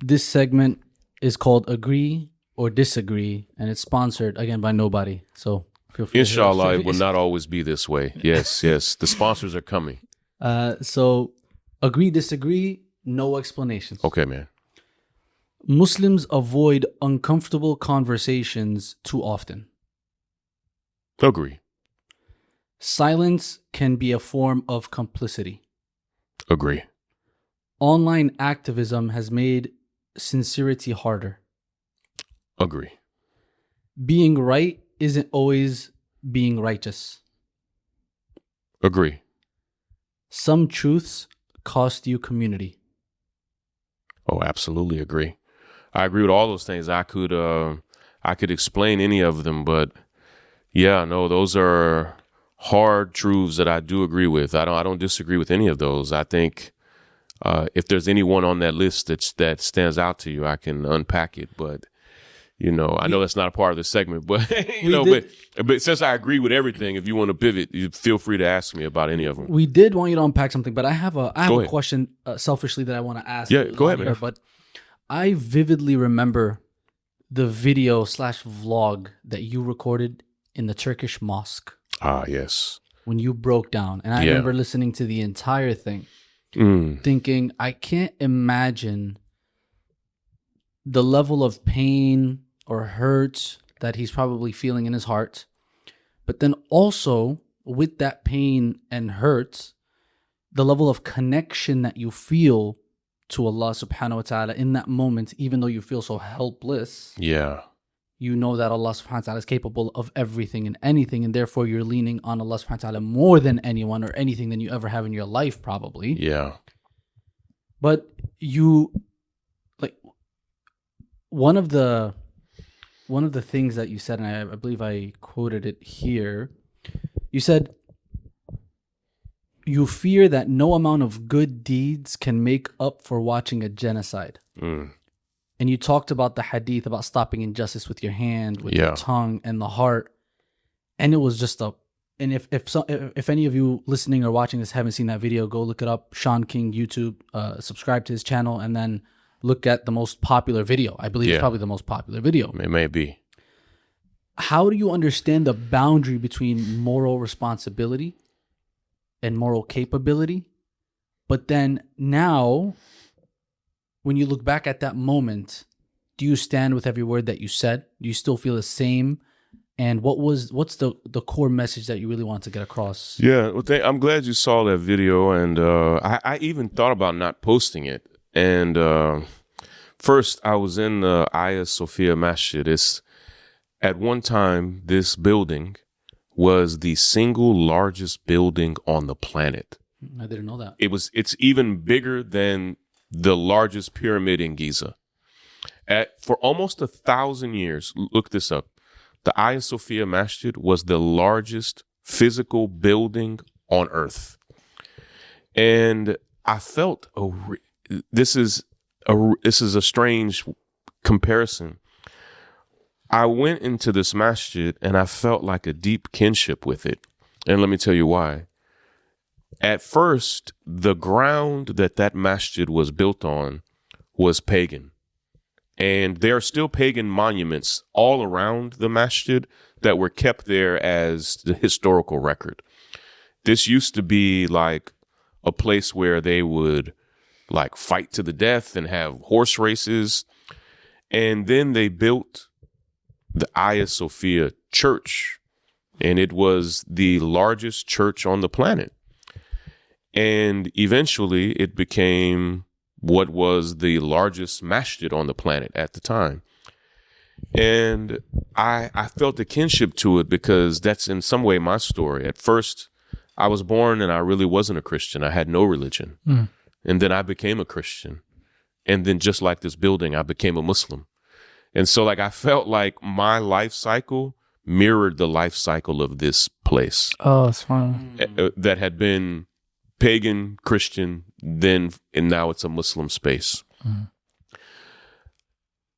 This segment is called Agree or Disagree, and it's sponsored, again, by nobody. So feel free Inshallah, it will not always be this way. Yes, yes. The sponsors are coming. So agree, disagree, no explanations. Okay, man. Muslims avoid uncomfortable conversations too often. Agree. Silence can be a form of complicity. Agree. Online activism has made sincerity harder. Agree. Being right isn't always being righteous. Agree. Some truths cost you community. Oh, absolutely agree. I agree with all those things. I could explain any of them, but yeah, no, those are hard truths that I do agree with. I don't disagree with any of those. I think if there's anyone on that list that stands out to you, I can unpack it. But I know that's not a part of the segment. But but since I agree with everything, if you want to pivot, you feel free to ask me about any of them. We did want you to unpack something, but I have a question selfishly that I want to ask. Yeah, go ahead, man. But I vividly remember the video/vlog that you recorded in the Turkish mosque. Ah, yes. When you broke down. And I remember listening to the entire thing, thinking, I can't imagine the level of pain or hurt that he's probably feeling in his heart. But then also, with that pain and hurt, the level of connection that you feel to Allah subhanahu wa ta'ala in that moment, even though you feel so helpless. Yeah. You know that Allah subhanahu wa ta'ala is capable of everything and anything, and therefore you're leaning on Allah subhanahu wa ta'ala more than anyone or anything than you ever have in your life, probably. Yeah. But you, like, one of the things that you said, and I believe I quoted it here, you said, you fear that no amount of good deeds can make up for watching a genocide. And you talked about the hadith about stopping injustice with your hand, with your tongue, and the heart. And it was just and if any of you listening or watching this haven't seen that video, go look it up. Sean King YouTube, subscribe to his channel, and then look at the most popular video. I believe it's probably the most popular video. It may be. How do you understand the boundary between moral responsibility and moral capability? But then now, when you look back at that moment, do you stand with every word that you said? Do you still feel the same? And what's the core message that you really want to get across? Yeah, well, I'm glad you saw that video, and I even thought about not posting it. And first, I was in the Sophia Masjid. At one time, this building was the single largest building on the planet. I didn't know that. It's even bigger than the largest pyramid in Giza. For almost 1,000 years, look this up, the Hagia Sophia Masjid was the largest physical building on earth. And I felt, this is a strange comparison. I went into this masjid and I felt like a deep kinship with it. And let me tell you why. At first, the ground that masjid was built on was pagan. And there are still pagan monuments all around the masjid that were kept there as the historical record. This used to be like a place where they would like fight to the death and have horse races. And then they built the Hagia Sophia church, and it was the largest church on the planet. And eventually it became what was the largest masjid on the planet at the time. And I felt a kinship to it because that's in some way my story. At first, I was born and I really wasn't a Christian. I had no religion. And then I became a Christian. And then just like this building, I became a Muslim. And so like I felt like my life cycle mirrored the life cycle of this place. Oh, it's fun. That had been pagan, Christian, then, and now it's a Muslim space.